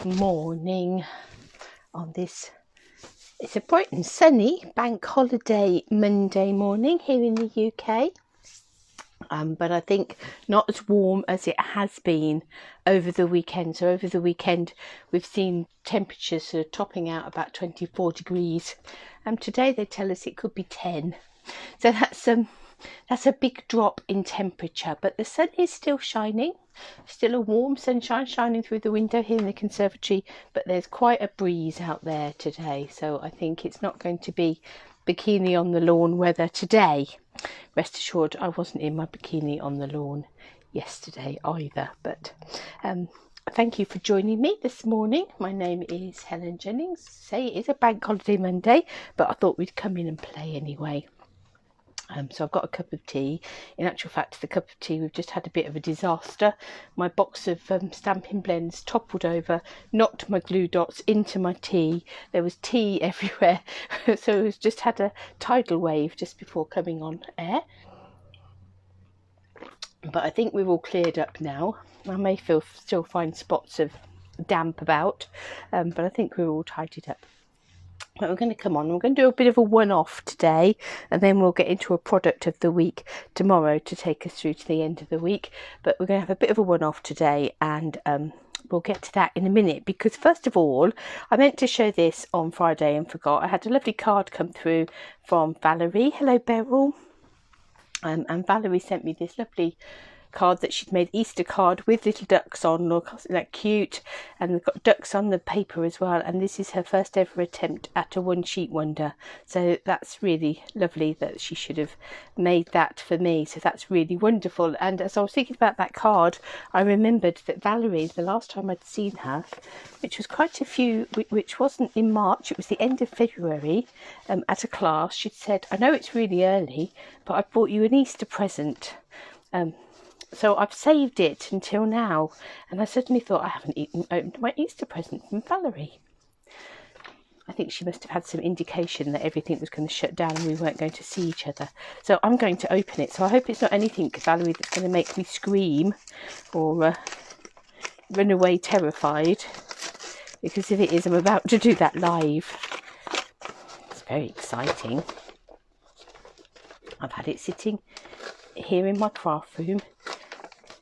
Good morning on this, it's a bright and sunny bank holiday Monday morning here in the UK, but I think not as warm as it has been over the weekend. So over the weekend we've seen temperatures sort of topping out about 24 degrees, and today they tell us it could be 10, so that's a big drop in temperature, but the sun is still shining. Still a warm sunshine shining through the window here in the conservatory, but there's quite a breeze out there today, so I think it's not going to be bikini on the lawn weather today. Rest assured, I wasn't in my bikini on the lawn yesterday either, but thank you for joining me this morning. My name is Helen Jennings. Say it is a bank holiday Monday, but I thought we'd come in and play anyway. So I've got a cup of tea. In actual fact, the cup of tea, we've just had a bit of a disaster. My box of stamping blends toppled over, knocked my glue dots into my tea. There was tea everywhere. So we've just had a tidal wave just before coming on air. But I think we're all cleared up now. I may still find spots of damp about, but I think we're all tidied up. But we're going to come on, we're going to do a bit of a one-off today, and then we'll get into a product of the week tomorrow to take us through to the end of the week. But we're going to have a bit of a one-off today, and we'll get to that in a minute, because first of all, I meant to show this on Friday and forgot. I had a lovely card come through from Valerie. Hello, Beryl. And Valerie sent me this lovely card that she'd made, Easter card with little ducks on. Look, isn't that cute? And we've got ducks on the paper as well, and this is her first ever attempt at a one sheet wonder, so that's really lovely that she should have made that for me, so that's really wonderful. And as I was thinking about that card, I remembered that Valerie, the last time I'd seen her, which was quite a few, which wasn't in March, it was the end of February, at a class, she'd said, I know it's really early, but I bought you an Easter present. So I've saved it until now, and I suddenly thought I haven't opened my Easter present from Valerie. I think she must have had some indication that everything was going to shut down and we weren't going to see each other. So I'm going to open it. So I hope it's not anything, Valerie, that's going to make me scream or run away terrified, because if it is, I'm about to do that live. It's very exciting. I've had it sitting here in my craft room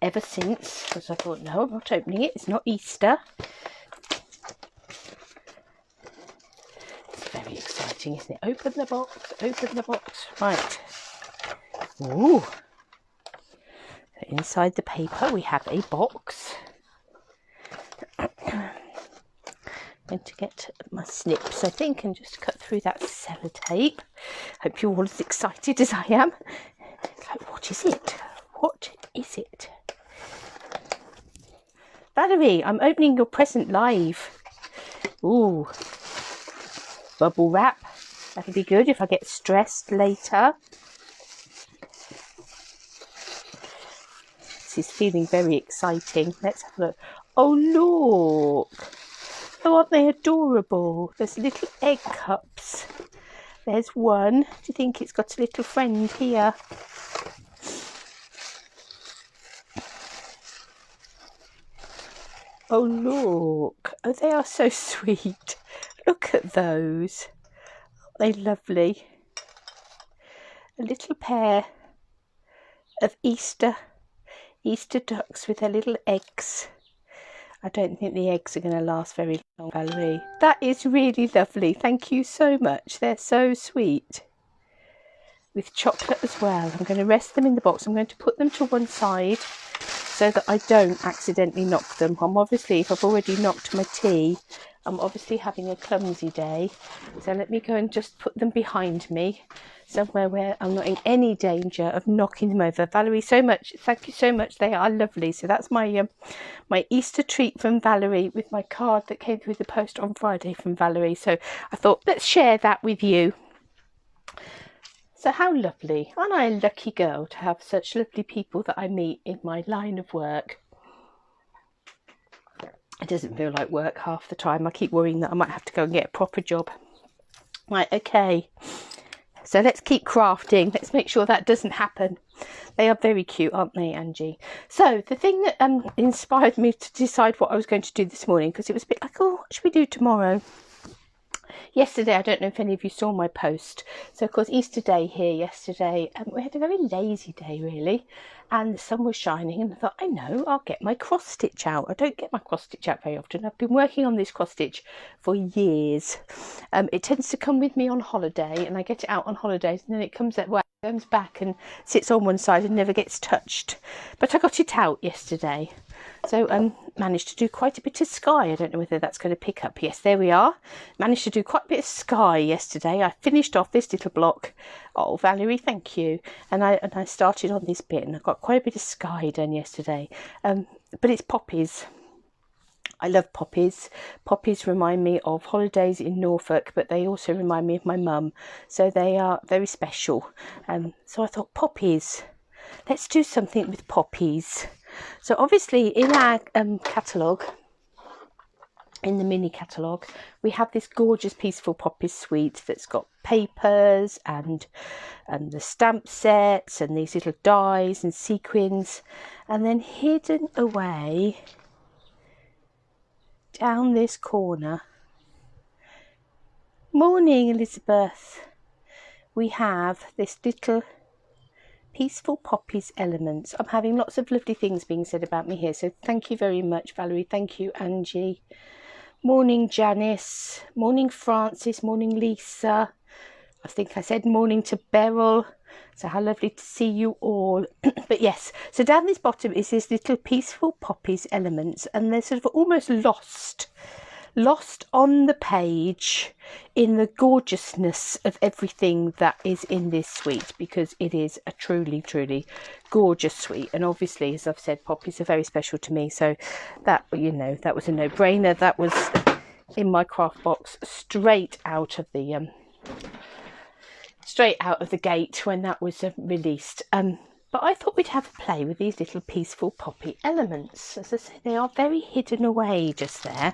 ever since, because I thought, no, I'm not opening it, it's not Easter. It's very exciting, isn't it? Open the box, right. Ooh. Inside the paper we have a box. I'm going to get my snips, I think, and just cut through that sellotape. Hope you're all as excited as I am. It's like, what is it? What is it? Valerie, I'm opening your present live. Ooh. Bubble wrap. That'll be good if I get stressed later. This is feeling very exciting. Let's have a look. Oh, look. Oh, aren't they adorable? There's little egg cups. There's one. Do you think it's got a little friend here? Oh, look. Oh, they are so sweet. Look at those. Aren't they lovely? A little pair of Easter ducks with their little eggs. I don't think the eggs are going to last very long, Valerie. That is really lovely. Thank you so much. They're so sweet. With chocolate as well. I'm going to rest them in the box. I'm going to put them to one side so that I don't accidentally knock them. If I've already knocked my tea, I'm obviously having a clumsy day. So let me go and just put them behind me, somewhere where I'm not in any danger of knocking them over. Valerie, thank you so much. They are lovely. So that's my my Easter treat from Valerie, with my card that came through the post on Friday from Valerie. So I thought, let's share that with you. So how lovely. Aren't I a lucky girl to have such lovely people that I meet in my line of work? It doesn't feel like work half the time. I keep worrying that I might have to go and get a proper job. Right, okay. So let's keep crafting. Let's make sure that doesn't happen. They are very cute, aren't they, Angie? So the thing that inspired me to decide what I was going to do this morning, because it was a bit like, oh, what should we do tomorrow? Yesterday, I don't know if any of you saw my post. So, of course, Easter Day here yesterday. We had a very lazy day, really. And the sun was shining. And I thought, I know, I'll get my cross stitch out. I don't get my cross stitch out very often. I've been working on this cross stitch for years. It tends to come with me on holiday. And I get it out on holidays. And then it comes back and sits on one side and never gets touched. But I got it out yesterday. So managed to do quite a bit of sky. I don't know whether that's going to pick up. Yes, there we are. Managed to do quite a bit of sky yesterday. I finished off this little block. Oh, Valerie, thank you. And I started on this bit, and I got quite a bit of sky done yesterday. But it's poppies. I love poppies. Poppies remind me of holidays in Norfolk, but they also remind me of my mum. So they are very special. So I thought, poppies. Let's do something with poppies. So obviously in our catalogue, in the mini catalogue, we have this gorgeous Peaceful Poppies suite that's got papers and the stamp sets and these little dies and sequins, and then hidden away down this corner, morning Elizabeth, we have this little Peaceful Poppies Elements. I'm having lots of lovely things being said about me here, so thank you very much, Valerie. Thank you, Angie. Morning, Janice. Morning, Francis. Morning, Lisa. I think I said morning to Beryl. So how lovely to see you all. But yes, so down this bottom is this little Peaceful Poppies Elements, and they're sort of almost lost on the page in the gorgeousness of everything that is in this suite, because it is a truly gorgeous suite. And obviously, as I've said, poppies are very special to me, so that, you know, that was a no-brainer. That was in my craft box straight out of the gate when that was released. But I thought we'd have a play with these little Peaceful Poppy Elements. As I say, they are very hidden away just there,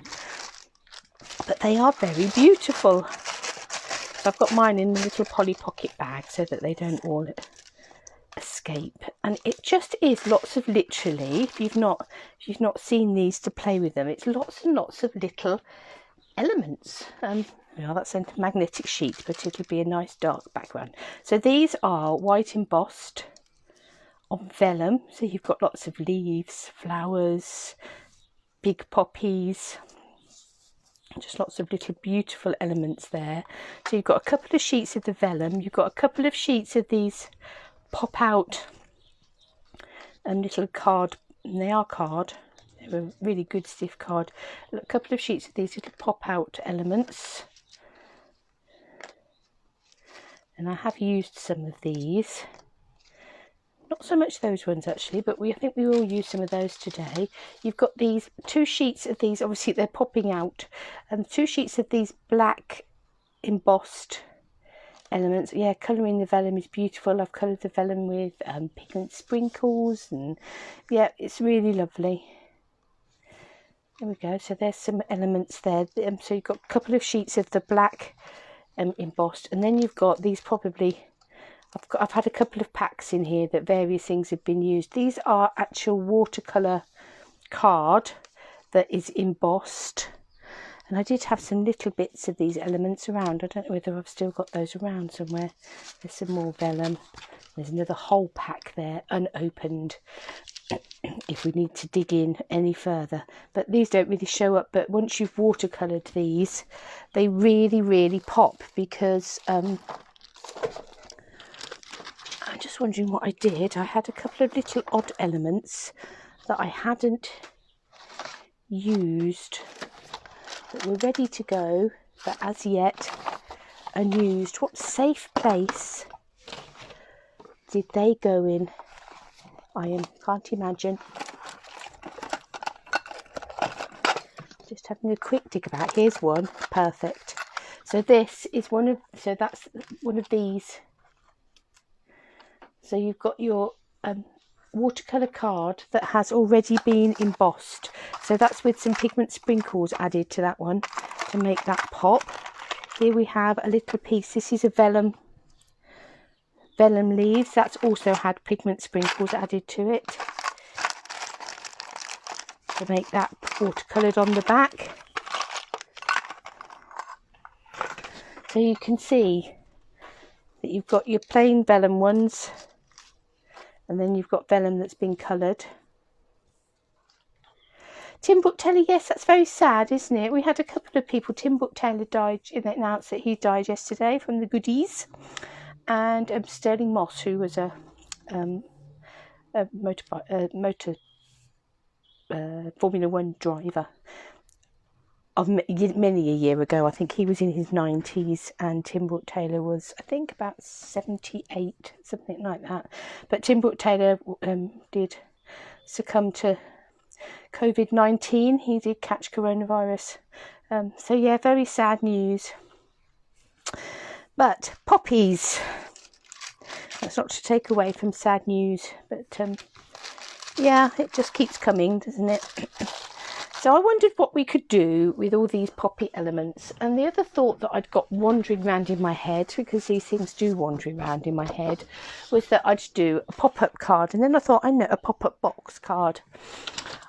but they are very beautiful. So I've got mine in a little Polly Pocket bag so that they don't all escape. And it just is lots of, literally, if you've not seen these to play with them, it's lots and lots of little elements. Well, that's a magnetic sheet, but it'll be a nice dark background. So these are white embossed on vellum. So you've got lots of leaves, flowers, big poppies, just lots of little beautiful elements there. So you've got a couple of sheets of the vellum, you've got a couple of sheets of these pop out little card, and they are card, they're a really good stiff card, a couple of sheets of these little pop out elements, and I have used some of these. Not so much those ones actually, but I think we will use some of those today. You've got these two sheets of these, obviously they're popping out, and 2 sheets of these black embossed elements. Yeah, colouring the vellum is beautiful. I've coloured the vellum with pigment sprinkles, and yeah, it's really lovely. There we go. So there's some elements there. So you've got a couple of sheets of the black embossed, and then you've got these probably, I've had a couple of packs in here that various things have been used. These are actual watercolour card that is embossed, and I did have some little bits of these elements around. I don't know whether I've still got those around somewhere. There's some more vellum. There's another whole pack there unopened if we need to dig in any further, but these don't really show up. But once you've watercoloured these, they really pop, because I'm just wondering what I did. I had a couple of little odd elements that I hadn't used that were ready to go, but as yet unused. What safe place did they go in? I can't imagine. Just having a quick dig about. Here's one. Perfect. So this is one of, so that's one of these. So you've got your watercolour card that has already been embossed. So that's with some pigment sprinkles added to that one to make that pop. Here we have a little piece. This is a vellum vellum leaves. That's also had pigment sprinkles added to it to make that watercoloured on the back. So you can see that you've got your plain vellum ones, and then you've got vellum that's been coloured. Timbuk Taylor, yes, that's very sad, isn't it? We had a couple of people. Timbuk Taylor died, announced that he died yesterday from the goodies, and Sterling Moss, who was a Formula One driver of many a year ago. I think he was in his 90s, and Timbuk Taylor was, I think, about 78, something like that. But Timbuk Taylor did succumb to COVID-19. He did catch coronavirus. So yeah, very sad news. But poppies, that's not to take away from sad news, but yeah, it just keeps coming, doesn't it? So I wondered what we could do with all these poppy elements. And the other thought that I'd got wandering around in my head, because these things do wander around in my head, was that I'd do a pop-up card. And then I thought, I know, a pop-up box card.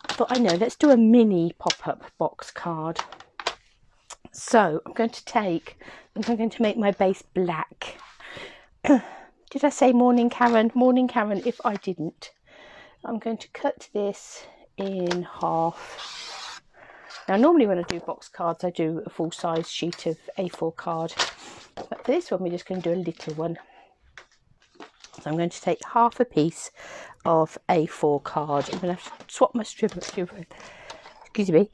I thought, I know, let's do a mini pop-up box card. So I'm going to make my base black. Did I say morning, Karen? Morning, Karen, if I didn't. I'm going to cut this in half. Now, normally when I do box cards, I do a full-size sheet of A4 card. But for this one, we're just going to do a little one. So I'm going to take half a piece of A4 card. I'm going to have to swap my strip. Excuse me.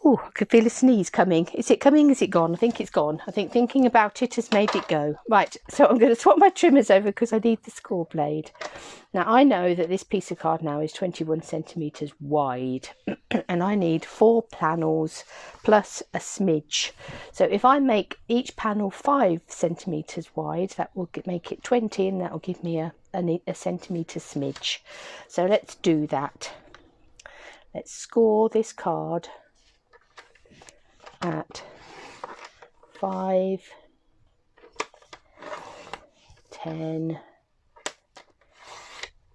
Oh, I could feel a sneeze coming. Is it coming? Is it gone? I think it's gone. I think thinking about it has made it go. Right, so I'm going to swap my trimmers over because I need the score blade. Now, I know that this piece of card now is 21 centimetres wide. And I need 4 panels plus a smidge. So if I make each panel 5 centimetres wide, that will make it 20, and that will give me a centimetre smidge. So let's do that. Let's score this card at 5, 10.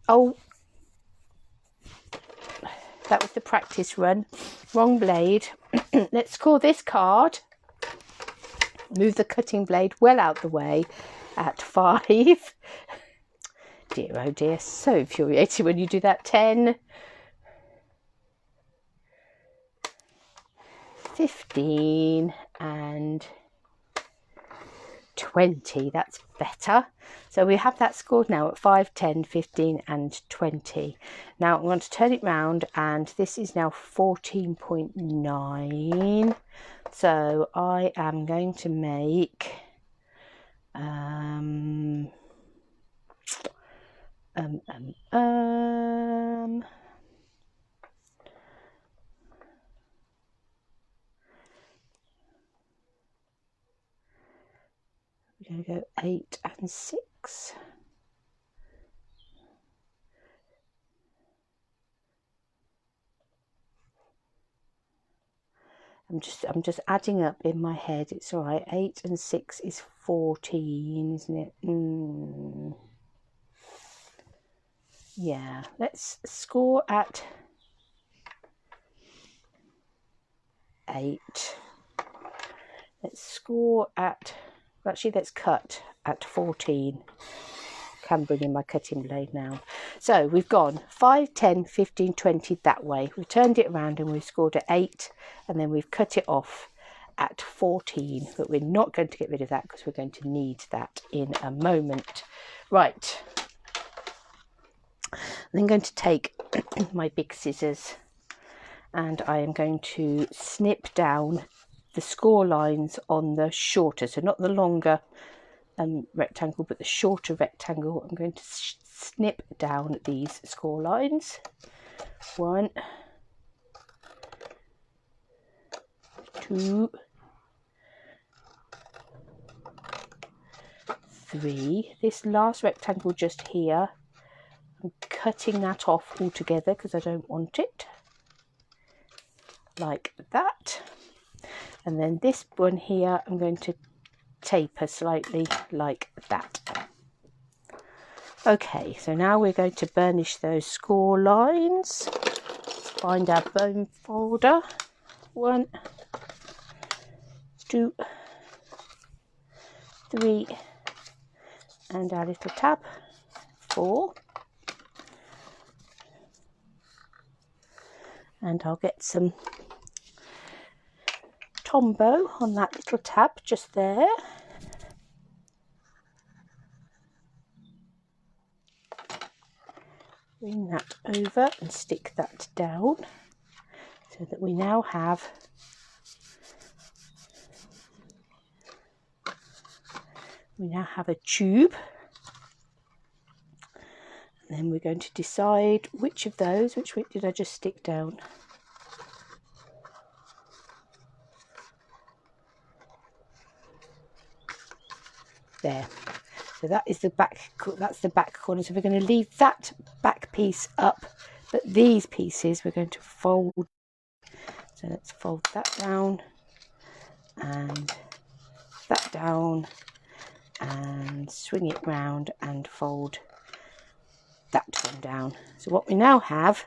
Oh, that was the practice run. Wrong blade. Let's score this card. Move the cutting blade well out the way at 5. Dear, oh dear, so infuriating when you do that. 10. 15 and 20. That's better. So we have that scored now at 5, 10, 15 and 20. Now I'm going to turn it round, and this is now 14.9. So I am going to make we're going to go 8 and 6. I'm just adding up in my head. It's all right. 8 and 6 is 14, isn't it? Yeah. Let's score at 8. Let's score at, actually let's cut at 14. Can bring in my cutting blade now. So we've gone 5, 10, 15, 20 that way. We've turned it around and we've scored at 8, and then we've cut it off at 14. But we're not going to get rid of that because we're going to need that in a moment. Right. I'm then going to take my big scissors, and I am going to snip down the score lines on the shorter, so not the longer rectangle, but the shorter rectangle. I'm going to snip down these score lines. 1, 2, 3. This last rectangle just here, I'm cutting that off altogether because I don't want it, like that. And then this one here, I'm going to taper slightly like that. Okay, so now we're going to burnish those score lines. Let's find our bone folder. 1, 2, 3, and our little tab, 4. And I'll get some Tombow on that little tab just there. Bring that over and stick that down so that we now have a tube. And then we're going to decide which way did I just stick down? There. So that is that's the back corner. So we're going to leave that back piece up, but these pieces we're going to fold. So let's fold that down and that down and swing it round and fold that one down. So what we now have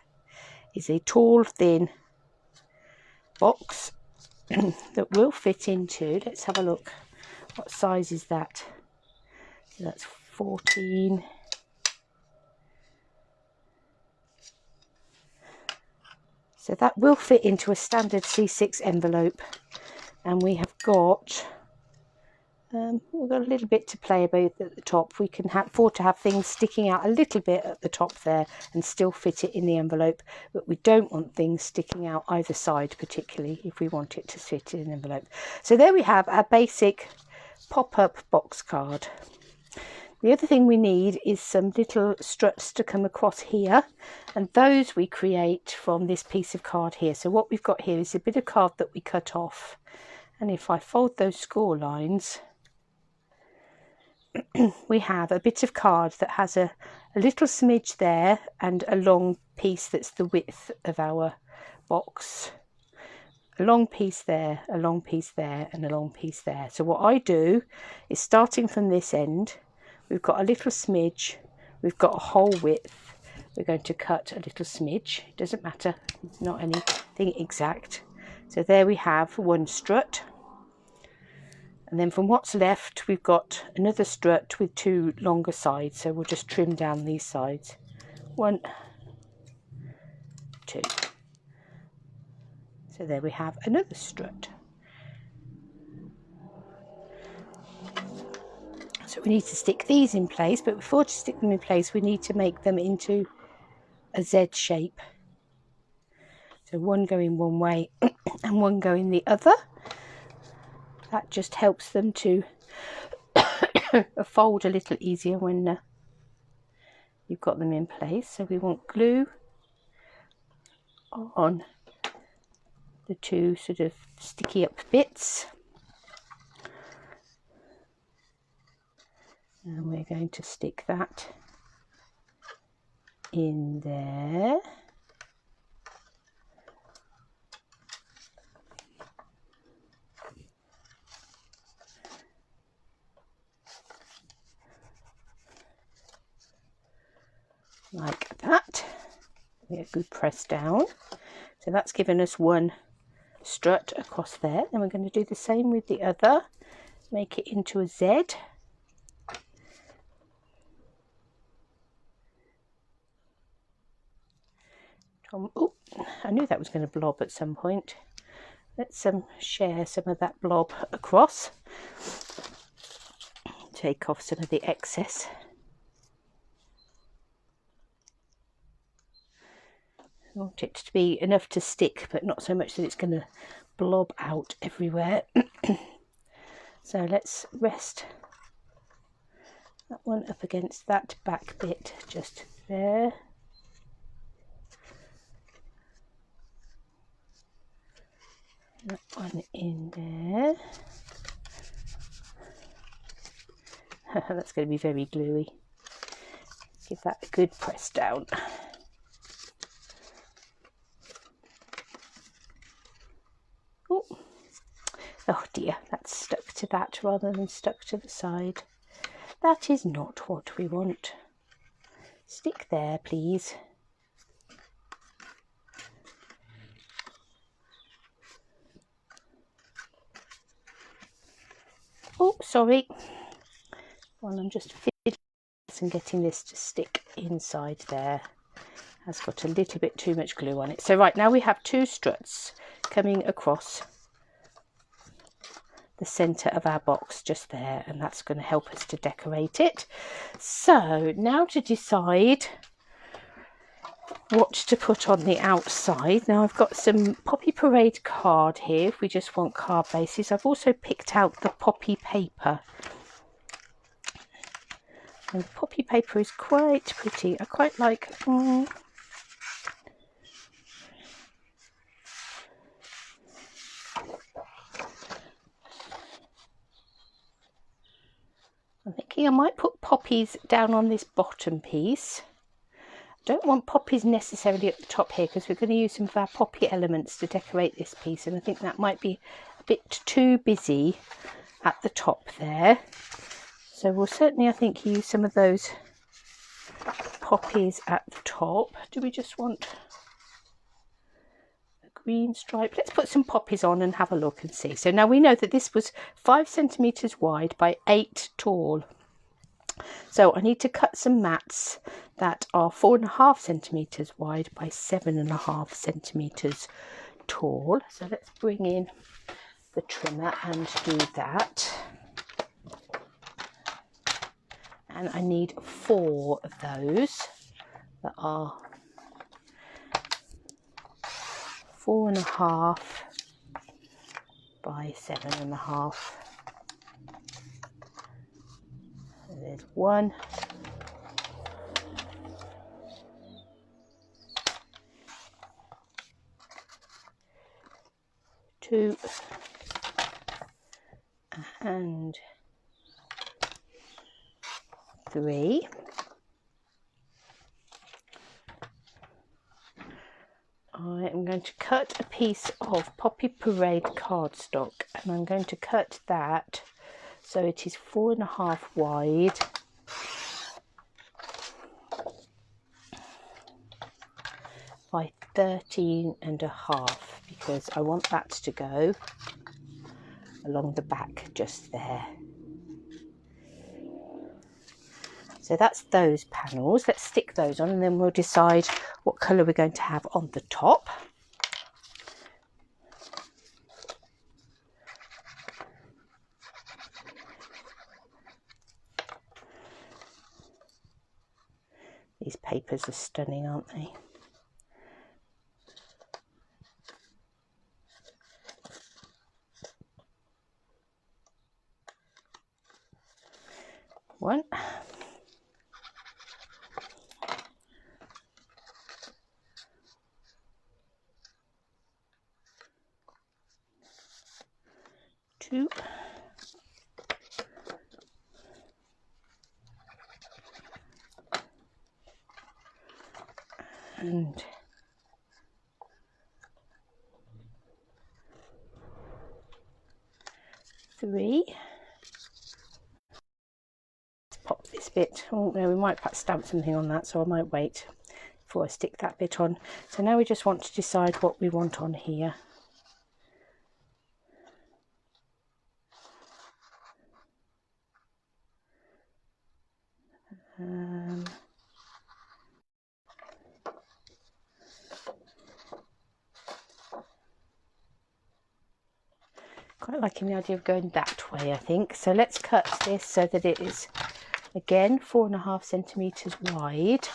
is a tall, thin box that will fit into, let's have a look, what size is that? So that's 14. So that will fit into a standard C6 envelope, and we have got we've got a little bit to play about at the top. We can afford to have things sticking out a little bit at the top there and still fit it in the envelope, but we don't want things sticking out either side, particularly if we want it to fit in an envelope. So there we have our basic pop-up box card. The other thing we need is some little struts to come across here, and those we create from this piece of card here. So what we've got here is a bit of card that we cut off, and if I fold those score lines, we have a bit of card that has a little smidge there and a long piece that's the width of our box. A long piece there, a long piece there, and a long piece there. So what I do is, starting from this end, we've got a little smidge, we've got a whole width, we're going to cut a little smidge. It doesn't matter, it's not anything exact. So there we have one strut. And then from what's left, we've got another strut with 2 longer sides. So we'll just trim down these sides. 1, 2. So there we have another strut. So we need to stick these in place, but before to stick them in place, we need to make them into a Z shape. So one going one way and one going the other. That just helps them to fold a little easier when you've got them in place. So we want glue on the 2 sort of sticky up bits. And we're going to stick that in there. Like that. Get a good press down. So that's given us one strut across there. Then we're going to do the same with the other. Make it into a Z. Oh, I knew that was going to blob at some point. Let's share some of that blob across. Take off some of the excess. I want it to be enough to stick, but not so much that it's going to blob out everywhere. So let's rest that one up against that back bit just there. That one in there. That's going to be very gluey. Give that a good press down. Oh dear, that's stuck to that rather than stuck to the side. That is not what we want. stick there, please. Oh, sorry. Well, I'm just fiddling and getting this to stick inside there. Has got a little bit too much glue on it. So right, now we have 2 struts coming across the centre of our box just there, and that's going to help us to decorate it. So now to decide what to put on the outside. Now I've got some Poppy Parade card here if we just want card bases. I've also picked out the poppy paper, and the poppy paper is quite pretty. I quite like I'm thinking I might put poppies down on this bottom piece. Don't want poppies necessarily at the top here because we're going to use some of our poppy elements to decorate this piece, and I think that might be a bit too busy at the top there. So we'll certainly, I think, use some of those poppies at the top. Do we just want a green stripe? Let's put some poppies on and have a look and see. So now we know that this was 5 centimetres wide by 8 tall. So I need to cut some mats that are 4.5 centimetres wide by 7.5 centimetres tall. So let's bring in the trimmer and do that. And I need 4 of those that are 4.5 by 7.5. There's 1, 2, and 3. I am going to cut a piece of Poppy Parade cardstock, and I'm going to cut that so it is 4.5 wide by 13.5, because I want that to go along the back just there. So that's those panels. Let's stick those on and then we'll decide what colour we're going to have on the top. These papers are stunning, aren't they? One. 2. And 3. Let's pop this bit. Oh no, we might perhaps stamp something on that, so I might wait before I stick that bit on. So now we just want to decide what we want on here. Quite liking the idea of going that way, I think. So let's cut this so that it is again 4.5 centimetres wide,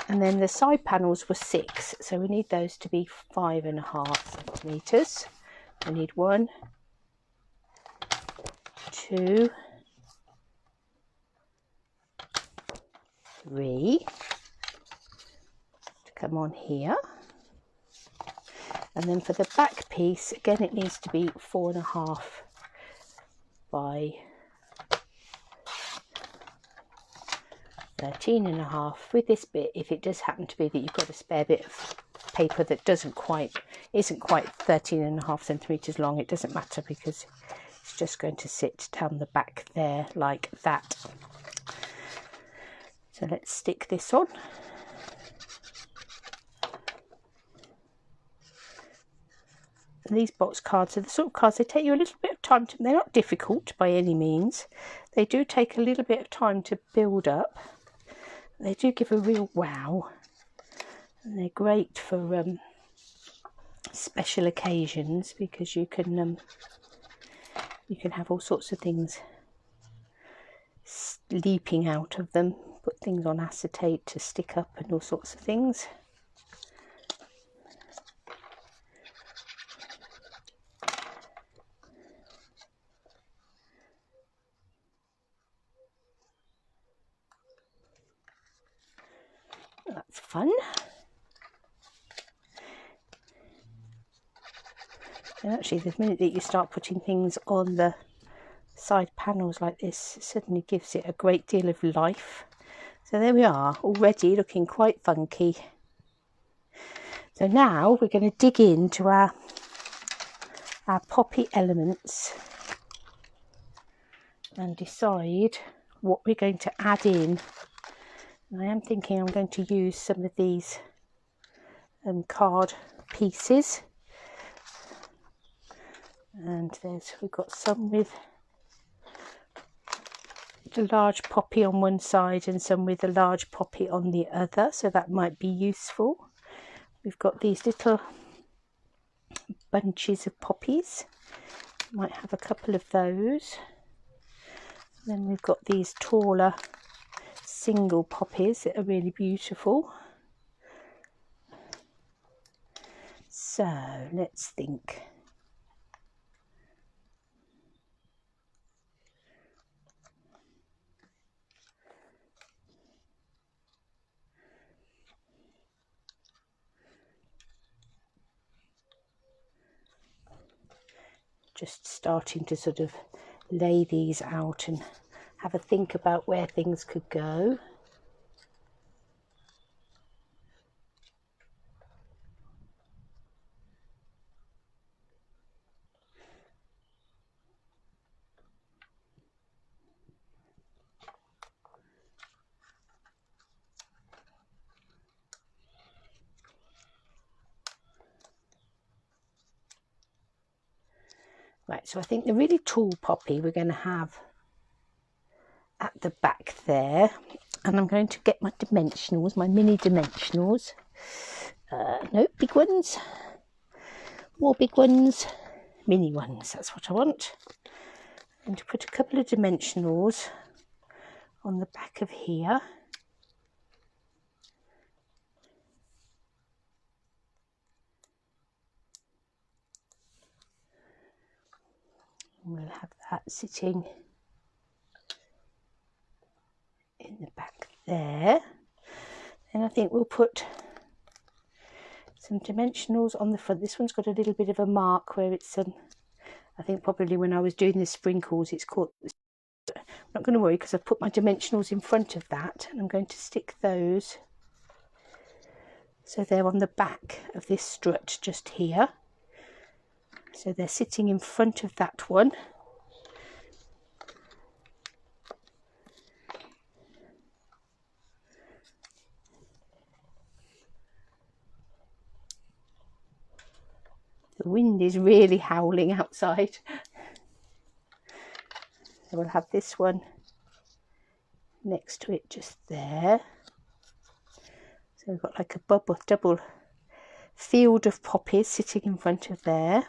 and then the side panels were 6, so we need those to be 5.5 centimetres. I need 1, 2, 3 to come on here. And then for the back piece, again, it needs to be 4.5 by 13.5. With this bit, if it does happen to be that you've got a spare bit of paper that isn't quite 13.5 centimetres long, it doesn't matter because it's just going to sit down the back there like that. So let's stick this on. And these box cards are the sort of cards, they take you a little bit of time to, they're not difficult by any means. They do take a little bit of time to build up. They do give a real wow. And they're great for special occasions, because you can have all sorts of things leaping out of them. Put things on acetate to stick up and all sorts of things. That's fun. And actually, the minute that you start putting things on the side panels like this, it suddenly gives it a great deal of life. So there we are, already looking quite funky. So now we're going to dig into our poppy elements and decide what we're going to add in. And I am thinking I'm going to use some of these card pieces. And we've got some with the large poppy on one side and some with a large poppy on the other, so that might be useful. We've got these little bunches of poppies, might have a couple of those. Then we've got these taller single poppies that are really beautiful. So let's think. Just starting to sort of lay these out and have a think about where things could go. Right, so I think the really tall poppy we're going to have at the back there, and I'm going to get my dimensionals, my mini dimensionals. No, big ones, more big ones, mini ones, that's what I want. I'm going to put a couple of dimensionals on the back of here. We'll have that sitting in the back there. And I think we'll put some dimensionals on the front. This one's got a little bit of a mark where it's I think probably when I was doing the sprinkles it's caught. I'm not going to worry because I've put my dimensionals in front of that, and I'm going to stick those so they're on the back of this strut just here. So they're sitting in front of that one. The wind is really howling outside. So we'll have this one next to it just there. So we've got like a double field of poppies sitting in front of there.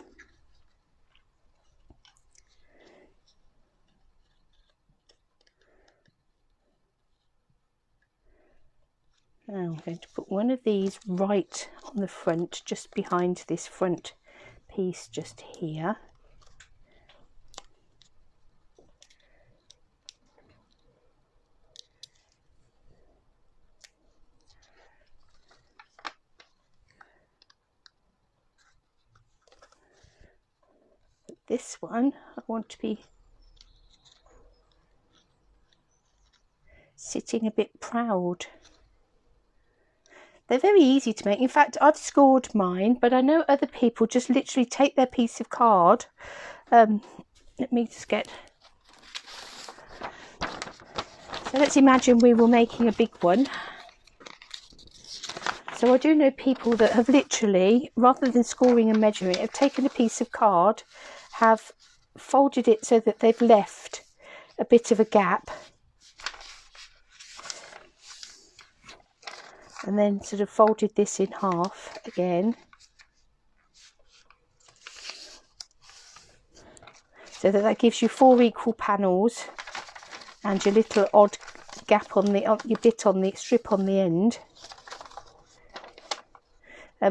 Now I'm going to put one of these right on the front, just behind this front piece just here. But this one I want to be sitting a bit proud. They're very easy to make. In fact, I've scored mine, but I know other people just literally take their piece of card. Let me just get... So So let's imagine we were making a big one. So I do know people that have literally, rather than scoring and measuring it, have taken a piece of card, have folded it so that they've left a bit of a gap, and then sort of folded this in half again, so that gives you 4 equal panels and your little odd gap on your bit on the strip on the end.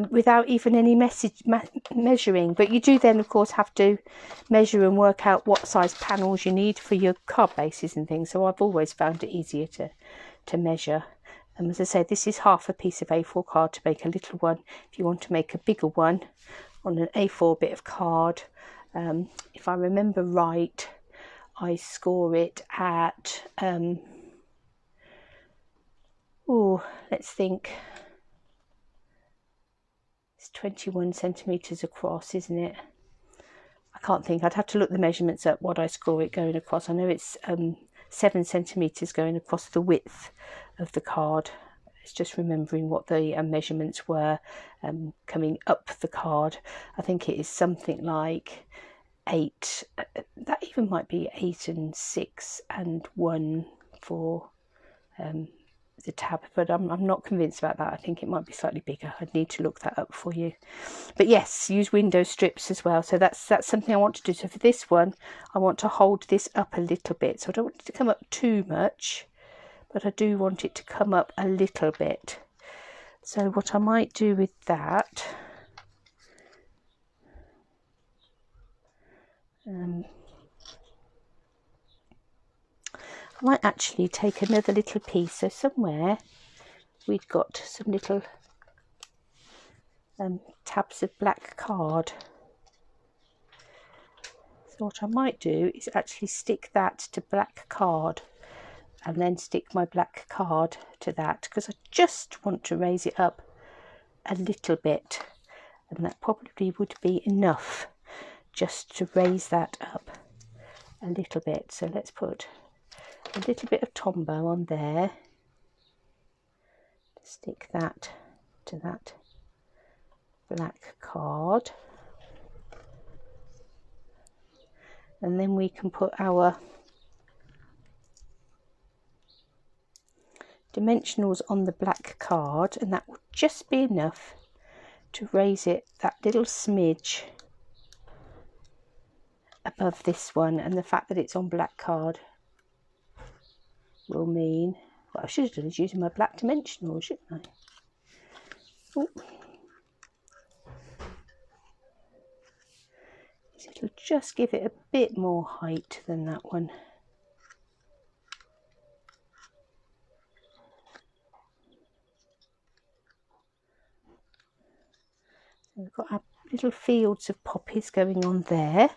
Without even any measuring, but you do then of course have to measure and work out what size panels you need for your card bases and things, so I've always found it easier to measure. As I say, this is half a piece of A4 card to make a little one. If you want to make a bigger one on an A4 bit of card, if I remember right, I score it at let's think, 21 centimeters across, isn't it? I can't think. I'd have to look the measurements up what I score it going across. I know it's 7 centimeters going across the width of the card. It's just remembering what the measurements were coming up the card. I think it is something like 8. That even might be 8 and 6 and 1 for the tab, but I'm not convinced about that. I think it might be slightly bigger. I'd need to look that up for you. But yes, use window strips as well. So that's something I want to do. So for this one, I want to hold this up a little bit. So I don't want it to come up too much, but I do want it to come up a little bit. So what I might do with that, I might actually take another little piece. So somewhere we'd got some little tabs of black card. So what I might do is actually stick that to black card and then stick my black card to that, because I just want to raise it up a little bit, and that probably would be enough just to raise that up a little bit. So let's put a little bit of Tombow on there, stick that to that black card, and then we can put our dimensionals on the black card, and that will just be enough to raise it that little smidge above this one. And the fact that it's on black card will mean, what I should have done is using my black dimensional, shouldn't I? Oh. It'll just give it a bit more height than that one. We've got our little fields of poppies going on there.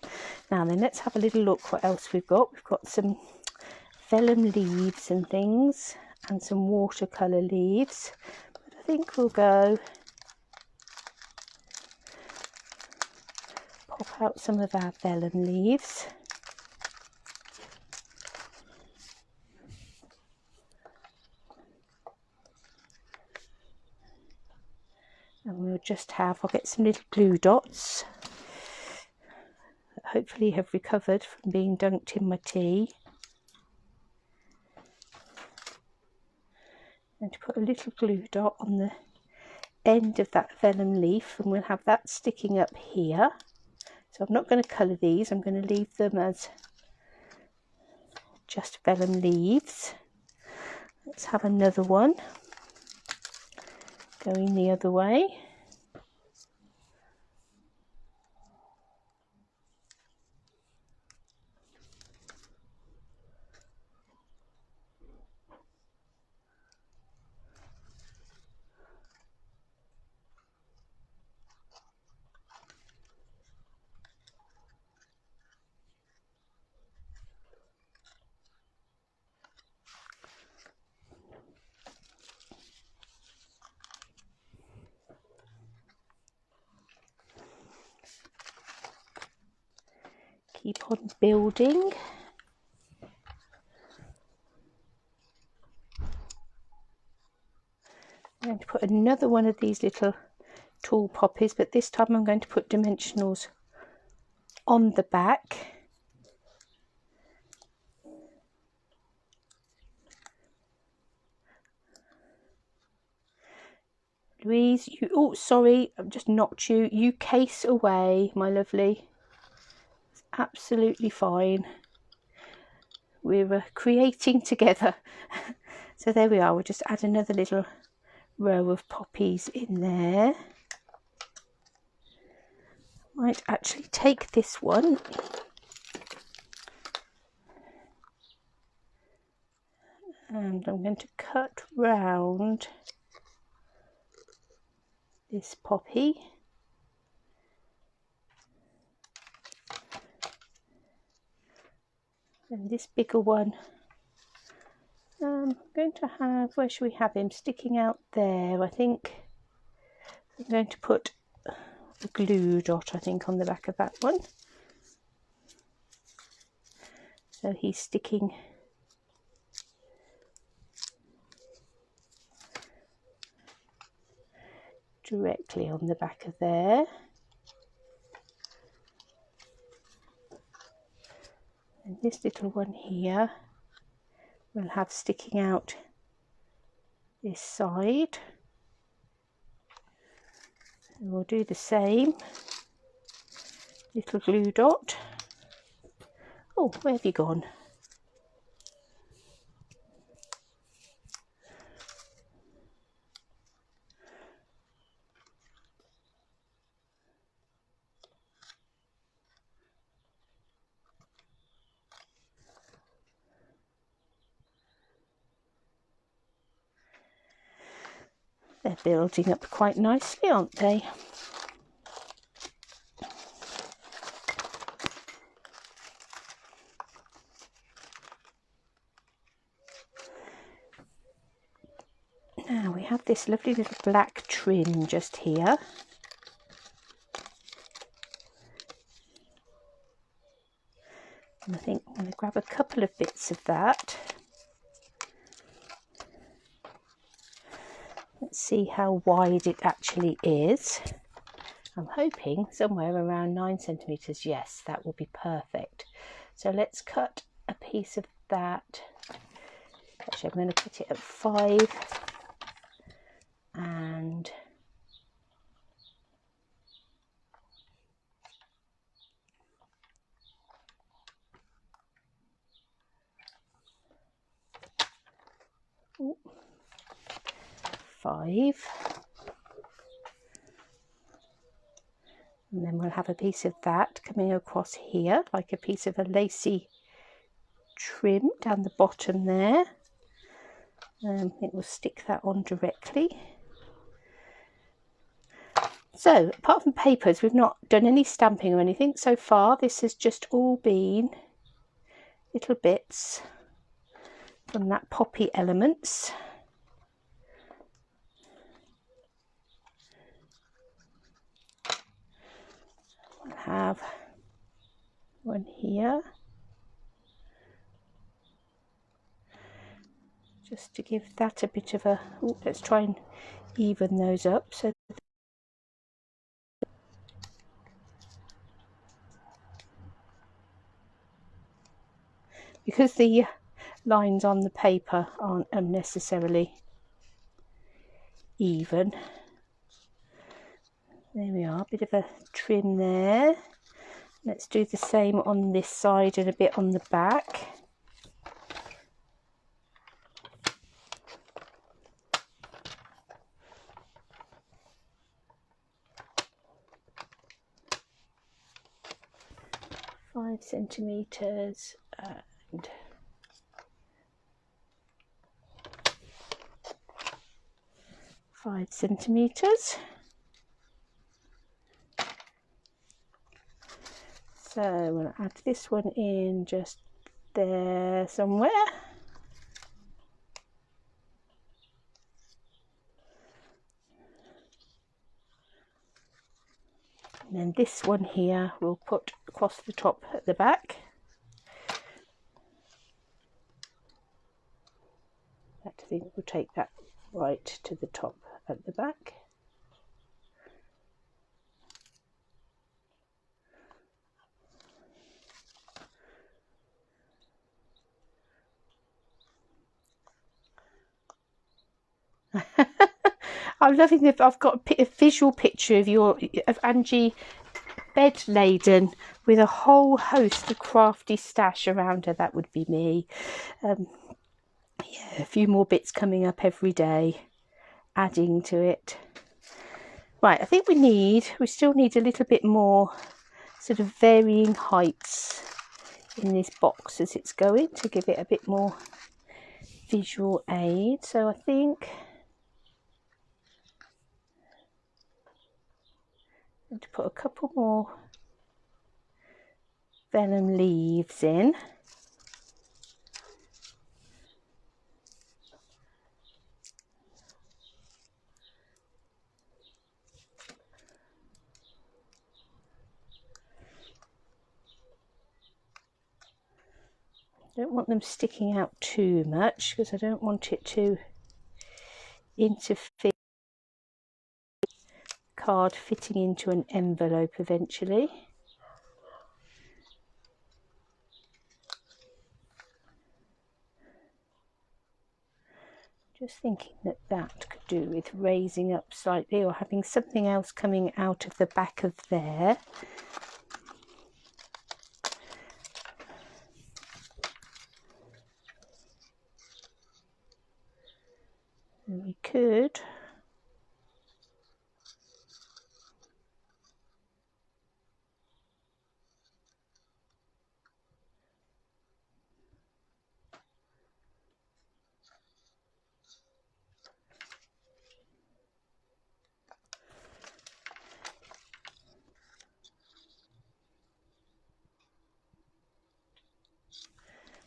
Now then, let's have a little look what else we've got. We've got some vellum leaves and things, and some watercolour leaves. But I think we'll go pop out some of our vellum leaves. And we'll just have, I'll get some little glue dots that hopefully have recovered from being dunked in my tea. And to put a little glue dot on the end of that vellum leaf, and we'll have that sticking up here. So I'm not going to colour these, I'm going to leave them as just vellum leaves. Let's have another one going the other way. Keep on building. going to put another one of these little tall poppies, but this time I'm going to put dimensionals on the back. Louise, you, oh sorry, I've just knocked you. You case away, my lovely. It's absolutely fine. We're creating together. So there we are. We'll just add another little row of poppies in there. Might actually take this one and I'm going to cut round this poppy. And this bigger one, I'm going to have, where should we have him? Sticking out there, I think. I'm going to put a glue dot, I think, on the back of that one. So he's sticking directly on the back of there. And this little one here we'll have sticking out this side. And we'll do the same. Little glue dot. Oh, where have you gone? They're building up quite nicely, aren't they? Now we have this lovely little black trim just here. And I think I'm going to grab a couple of bits of that. Let's see how wide it actually is. I'm hoping somewhere around 9 centimetres. Yes, that will be perfect. So let's cut a piece of that. Actually, I'm going to cut it at 5 and five, and then we'll have a piece of that coming across here, like a piece of a lacy trim down the bottom there. It will stick that on directly. So apart from papers, we've not done any stamping or anything so far. This has just all been little bits from that Poppy Elements. We'll have one here, just to give that a bit of a, ooh, let's try and even those up. So because the lines on the paper aren't unnecessarily even. There we are, a bit of a trim there. Let's do the same on this side and a bit on the back. Five centimetres and 5 centimetres. So we'll add this one in just there somewhere. And then this one here we'll put across the top at the back. I think we'll take that right to the top at the back. I'm loving that I've got a visual picture of Angie bed laden with a whole host of crafty stash around her. That would be me. Yeah, a few more bits coming up every day, adding to it. Right, I think we still need a little bit more sort of varying heights in this box as it's going to give it a bit more visual aid. So I think I'm going to put a couple more vellum leaves in. Don't want them sticking out too much because I don't want it to interfere with the card fitting into an envelope eventually. Just thinking that that could do with raising up slightly or having something else coming out of the back of there. And we could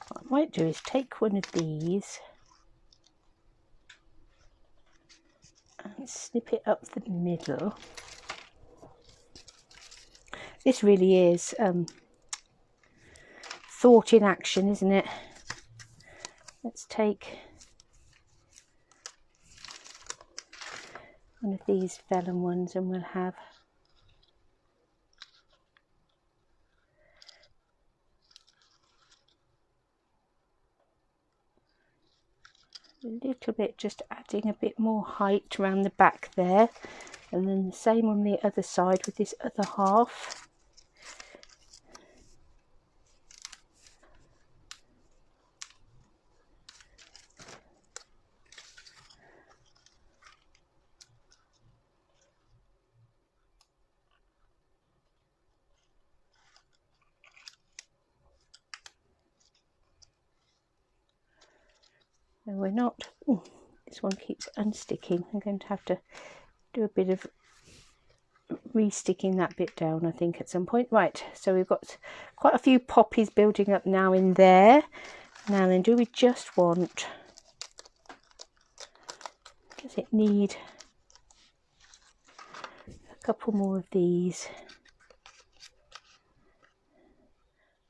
what I might do is take one of these and snip it up the middle. This really is thought in action, isn't it? Let's take one of these vellum ones and we'll have a little bit, just adding a bit more height around the back there, and then the same on the other side with this other half. And we're not, this one keeps unsticking. I'm going to have to do a bit of re-sticking that bit down, I think, at some point. Right, so we've got quite a few poppies building up now in there. Now then, do we just want, does it need a couple more of these?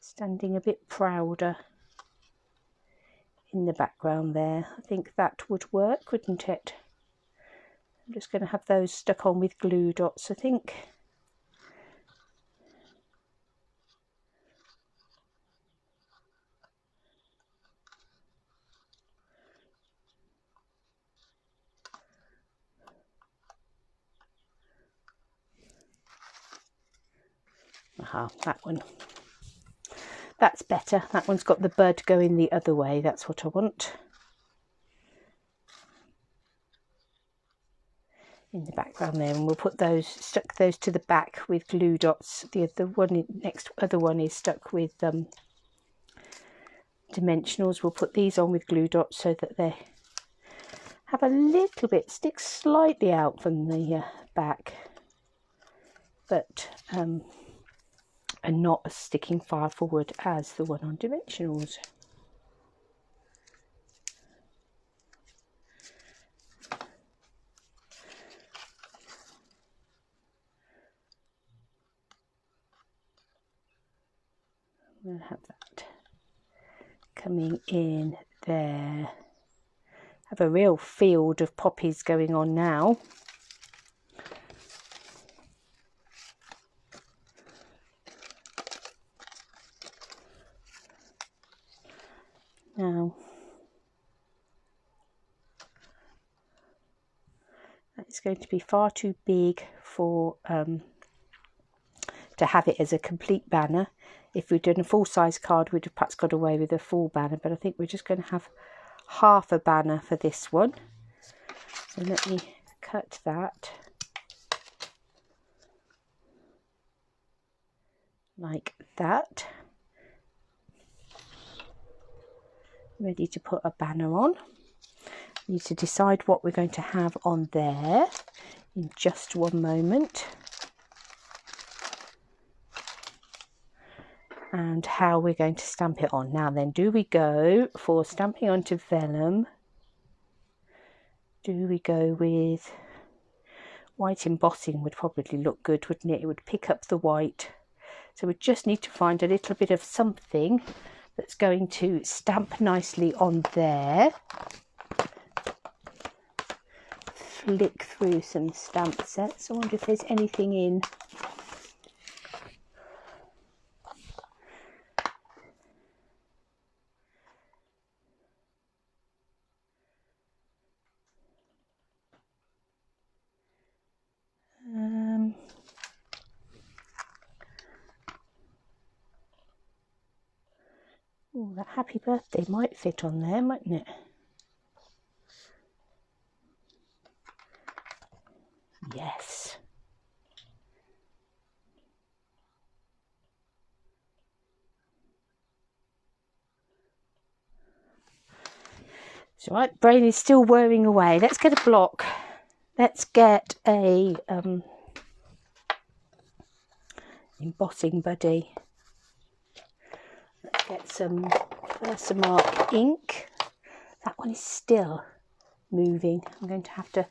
Standing a bit prouder in the background there. I think that would work, wouldn't it? I'm just going to have those stuck on with glue dots, I think. Aha, that one. That's better. That one's got the bud going the other way. That's what I want. In the background there, and we'll put those, stuck those to the back with glue dots. The other one is stuck with dimensionals. We'll put these on with glue dots so that they have a little bit, stick slightly out from the back, but and not as sticking far forward as the one on dimensionals. We'll have that coming in there, Have a real field of poppies going on now. Now, it's going to be far too big for to have it as a complete banner. If we'd done a full-size card, we'd have perhaps got away with a full banner, but I think we're just going to have half a banner for this one. So let me cut that like that. Ready to put a banner on. Need to decide what we're going to have on there in just one moment, and how we're going to stamp it on. Now then, do we go for stamping onto vellum? Do we go with white embossing? Would probably look good, wouldn't it? It would pick up the white. So we just need to find a little bit of something that's going to stamp nicely on there. Flick through some stamp sets. I wonder if there's anything in. Oh, that happy birthday might fit on there, mightn't it? Yes. So my brain is still whirring away. Let's get a block. Let's get a embossing buddy. Let's get some Versamark ink. That one is still moving. I'm going to have to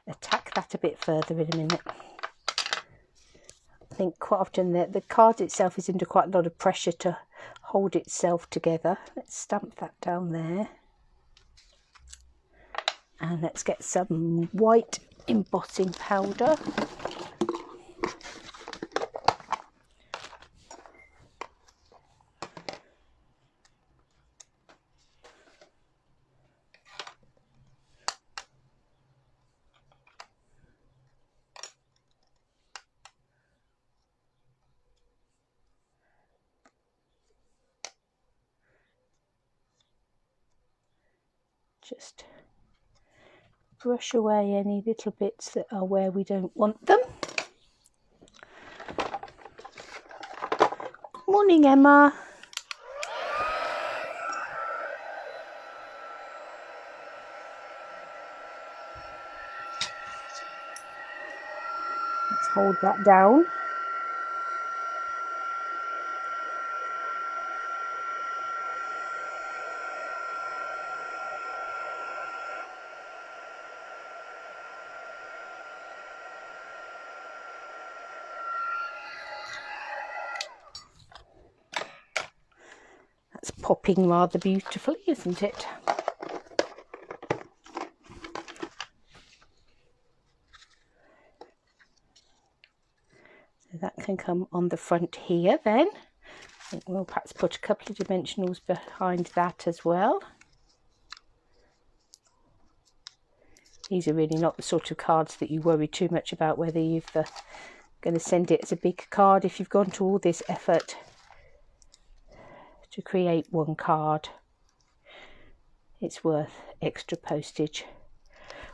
attack that a bit further in a minute. I think quite often the card itself is under quite a lot of pressure to hold itself together. Let's stamp that down there. And let's get some white embossing powder. Just brush away any little bits that are where we don't want them. Morning, Emma. Let's hold that down. That's popping rather beautifully, isn't it? So that can come on the front here then. I think we'll perhaps put a couple of dimensionals behind that as well. These are really not the sort of cards that you worry too much about whether you're going to send it as a big card. If you've gone to all this effort to create one card, it's worth extra postage.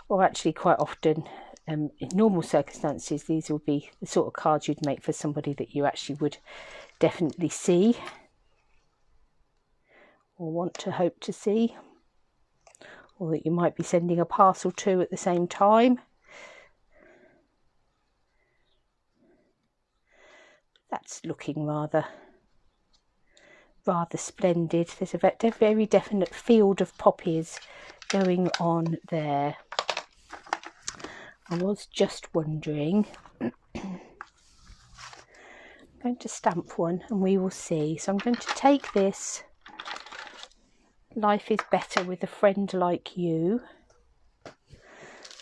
Or actually quite often, in normal circumstances, these will be the sort of cards you'd make for somebody that you actually would definitely see or want to hope to see, or that you might be sending a parcel to at the same time. That's looking rather splendid. There's a very definite field of poppies going on there. I was just wondering, I'm going to stamp one and we will see. So I'm going to take this Life is better with a friend like you.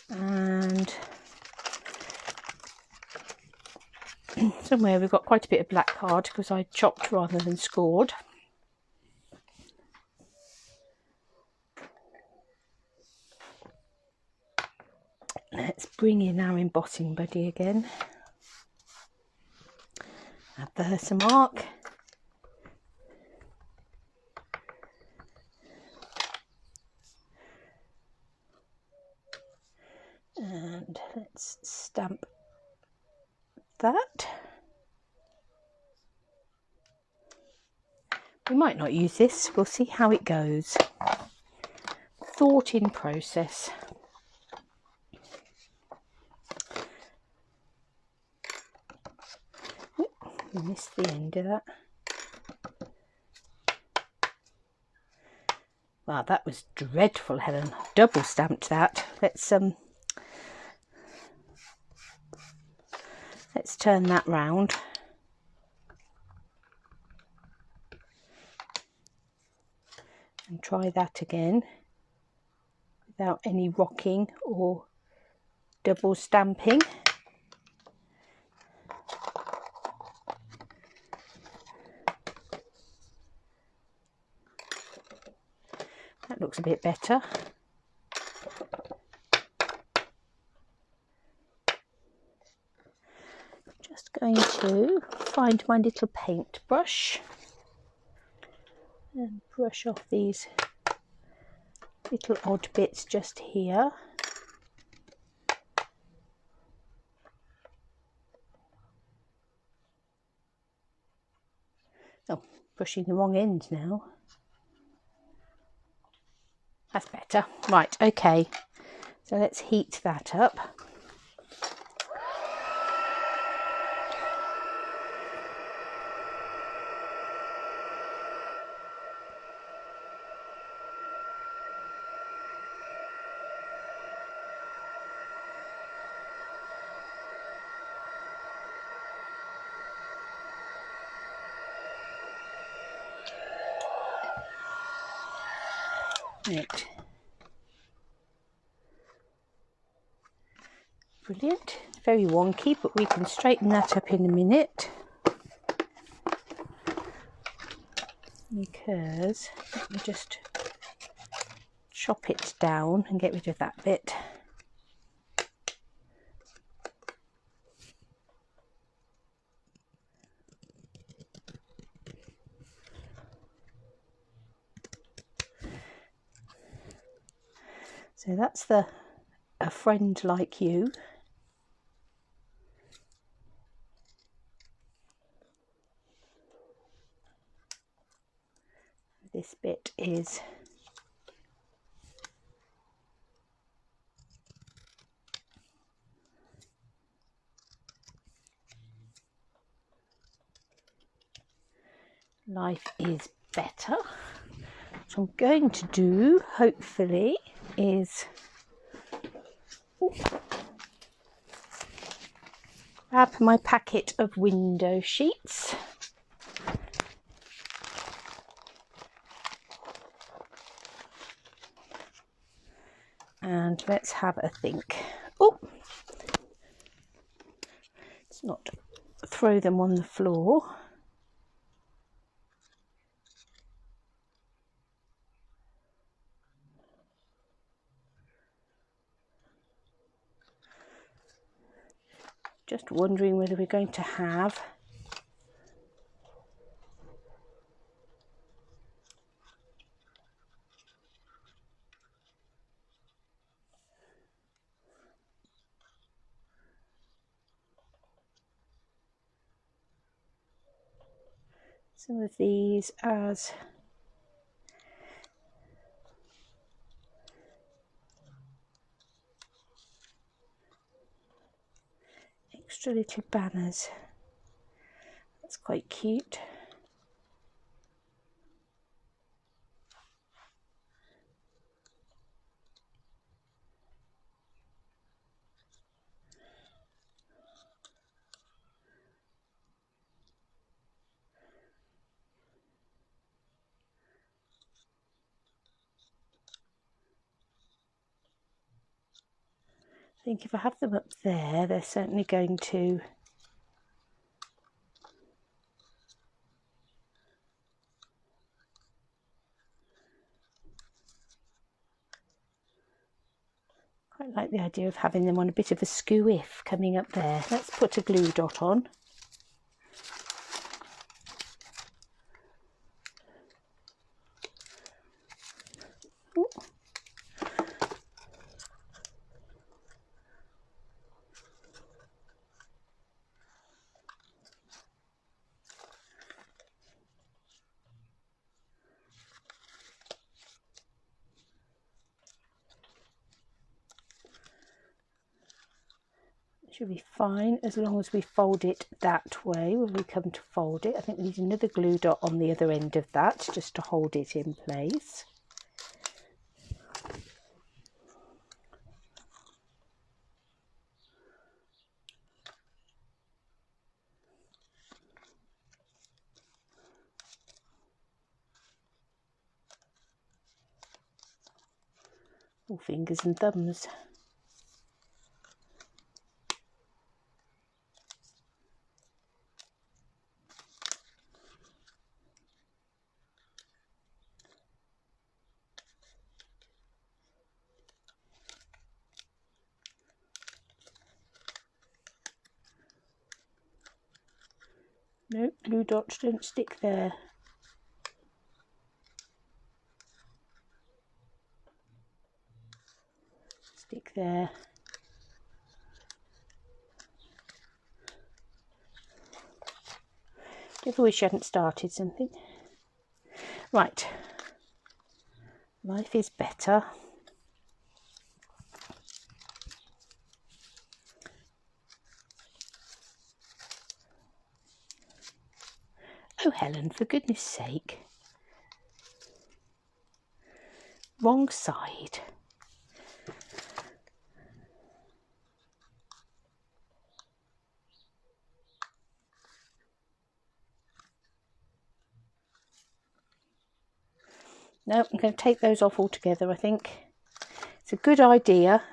And somewhere we've got quite a bit of black card because I chopped rather than scored. Let's bring in our embossing buddy again. Add the versa mark. And let's stamp that. We might not use this, we'll see how it goes. Thought in process. Ooh, I missed the end of that. Wow, that was dreadful, Helen. Double stamped that. Let's turn that round. And try that again without any rocking or double stamping. That looks a bit better. Just going to find my little paintbrush and brush off these little odd bits just here. Oh, brushing the wrong end now. That's better. Right, okay. So let's heat that up. Right. Brilliant. Very wonky, but we can straighten that up in a minute. Because let me just chop it down and get rid of that bit. So that's a friend like you. This bit is life is better. What I'm going to do, hopefully, is grab my packet of window sheets. And let's have a think. Oh, let's not throw them on the floor. Just wondering whether we're going to have some of these as extra little banners. That's quite cute. I think if I have them up there, they're certainly going to quite like the idea of having them on a bit of a skew-if coming up there. Let's put a glue dot on. Ooh. Should be fine as long as we fold it that way when we come to fold it. I think we need another glue dot on the other end of that just to hold it in place. All fingers and thumbs. No, glue dots don't stick there. Stick there. I wish I hadn't started something. Right. Life is better. Oh, Helen, for goodness sake. Wrong side. No, I'm going to take those off altogether, I think. It's a good idea.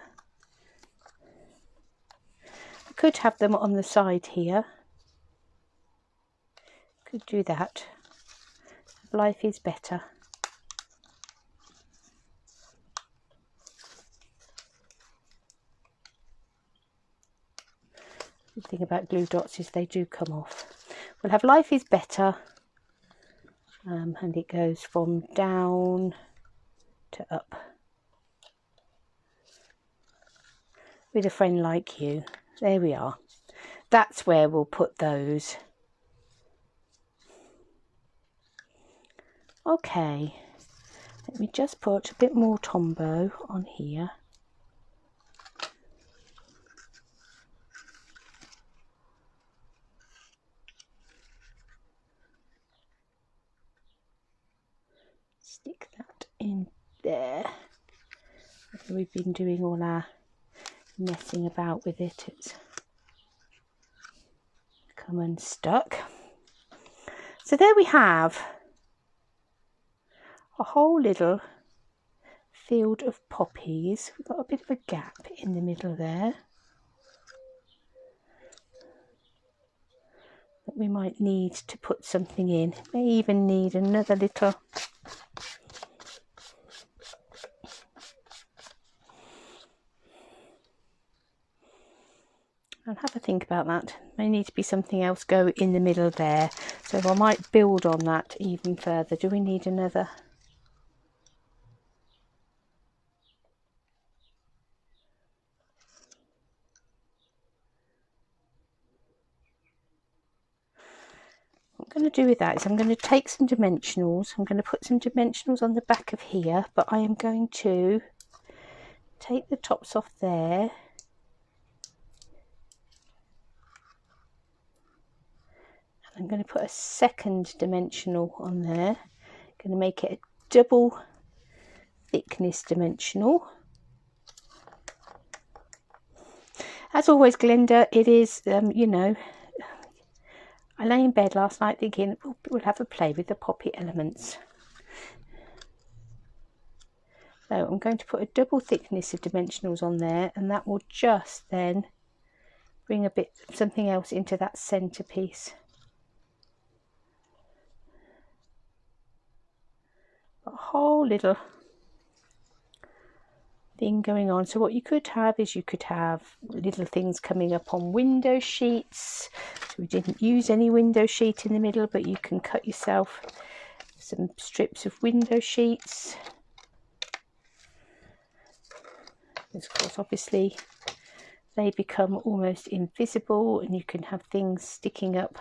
I could have them on the side here. Could do that. Life is better. The thing about glue dots is they do come off. We'll have life is better. And it goes from down to up. With a friend like you. There we are. That's where we'll put those. Okay. Let me just put a bit more Tombow on here. Stick that in there. We've been doing all our messing about with it. It's come unstuck. So there we have a whole little field of poppies. We've got a bit of a gap in the middle there that we might need to put something in. May even need another little I'll have a think about that. May need to be something else go in the middle there. So I might build on that even further. Do we need another? What I'm going to do with that is I'm going to take some dimensionals. I'm going to put some dimensionals on the back of here, but I am going to take the tops off there. I'm going to put a second dimensional on there. I'm going to make it a double thickness dimensional. As always, Glenda, it is, you know, I lay in bed last night thinking we'll have a play with the poppy elements. So I'm going to put a double thickness of dimensionals on there, and that will just then bring a bit something else into that centerpiece. A whole little thing going on. So what you could have is you could have little things coming up on window sheets. So we didn't use any window sheet in the middle, but you can cut yourself some strips of window sheets. Of course, obviously they become almost invisible, and you can have things sticking up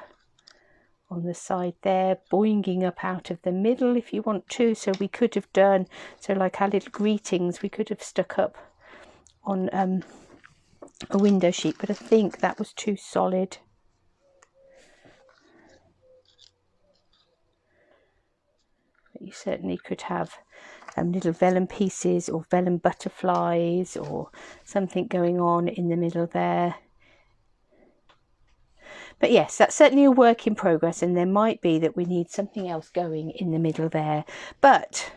on the side there, boinging up out of the middle if you want to. So we could have done, so like our little greetings, we could have stuck up on a window sheet, but I think that was too solid. But you certainly could have little vellum pieces or vellum butterflies or something going on in the middle there. But yes, that's certainly a work in progress, and there might be that we need something else going in the middle there. But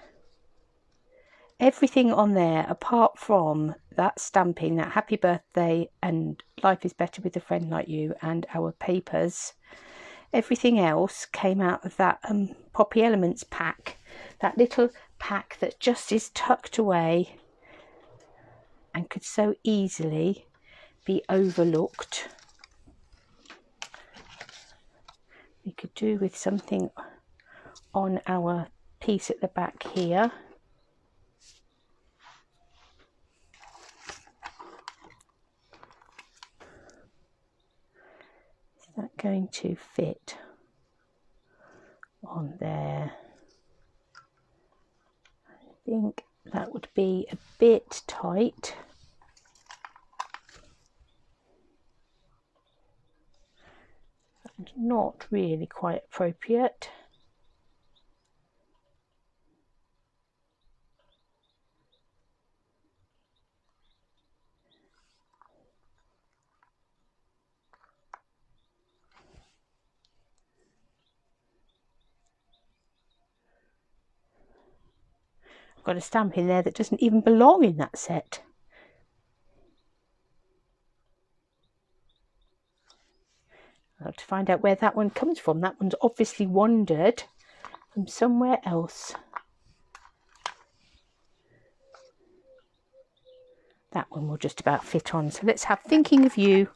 everything on there, apart from that stamping, that happy birthday and life is better with a friend like you, and our papers, everything else came out of that Poppy Elements pack, that little pack that just is tucked away and could so easily be overlooked. We could do with something on our piece at the back here. Is that going to fit on there? I think that would be a bit tight. Not really quite appropriate. I've got a stamp in there that doesn't even belong in that set. I'll have to find out where that one comes from. That one's obviously wandered from somewhere else. That one will just about fit on. So let's have Thinking of You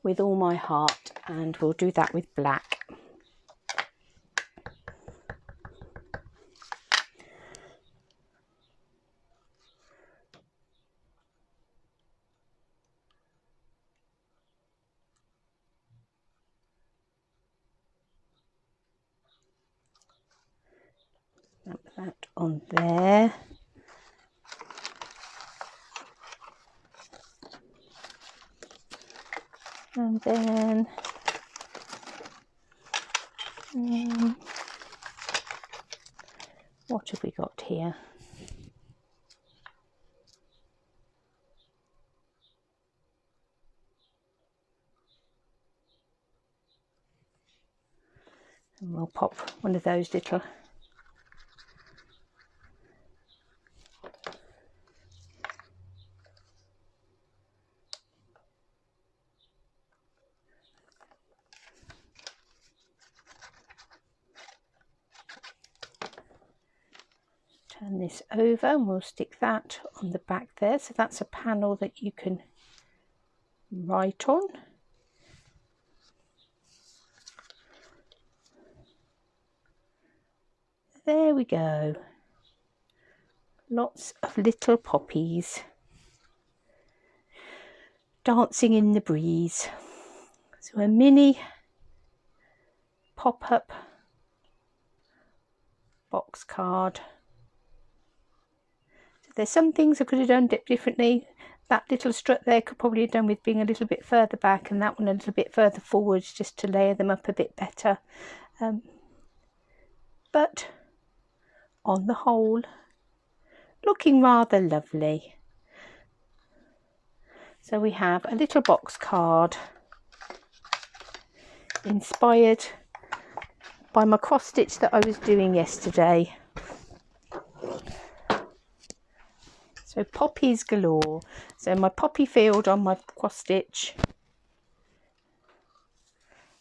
with All My Heart, and we'll do that with black. Put that on there. And then what have we got here? And we'll pop one of those little turn this over, and we'll stick that on the back there. So that's a panel that you can write on. There we go. Lots of little poppies dancing in the breeze. So a mini pop-up box card. So there's some things I could have done differently. That little strut there could probably have done with being a little bit further back, and that one a little bit further forwards, just to layer them up a bit better. But on the whole, looking rather lovely. So we have a little box card inspired by my cross stitch that I was doing yesterday. So poppies galore. So my poppy field on my cross stitch.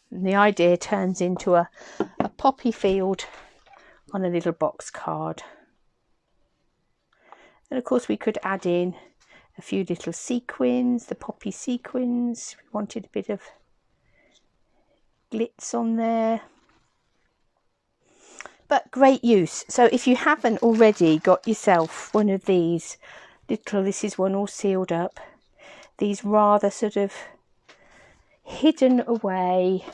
And the idea turns into a poppy field on a little box card. And of course we could add in a few little sequins, the poppy sequins. We wanted a bit of glitz on there. But great use. So if you haven't already got yourself one of these little, this is one all sealed up, these rather sort of hidden away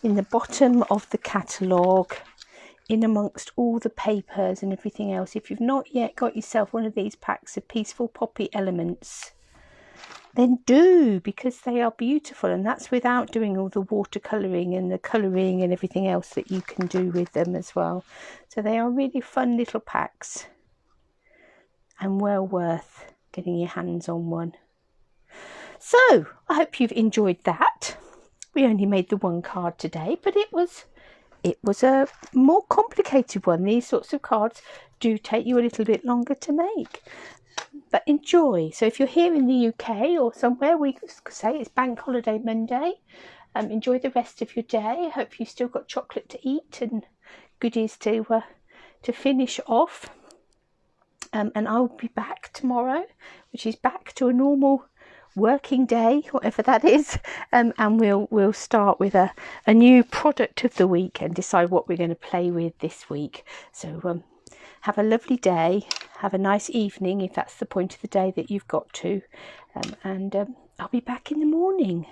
in the bottom of the catalogue, in amongst all the papers and everything else. If you've not yet got yourself one of these packs of Peaceful Poppy Elements, then do, because they are beautiful, and that's without doing all the watercolouring and the colouring and everything else that you can do with them as well. So they are really fun little packs and well worth getting your hands on one. So I hope you've enjoyed that. We only made the one card today, but it was a more complicated one. These sorts of cards do take you a little bit longer to make, but enjoy. So if you're here in the UK or somewhere, we could say it's Bank Holiday Monday. Enjoy the rest of your day. Hope you've still got chocolate to eat and goodies to finish off. And I'll be back tomorrow, which is back to a normal working day, whatever that is, and we'll start with a new product of the week and decide what we're going to play with this week. So have a lovely day, have a nice evening if that's the point of the day that you've got to, and I'll be back in the morning.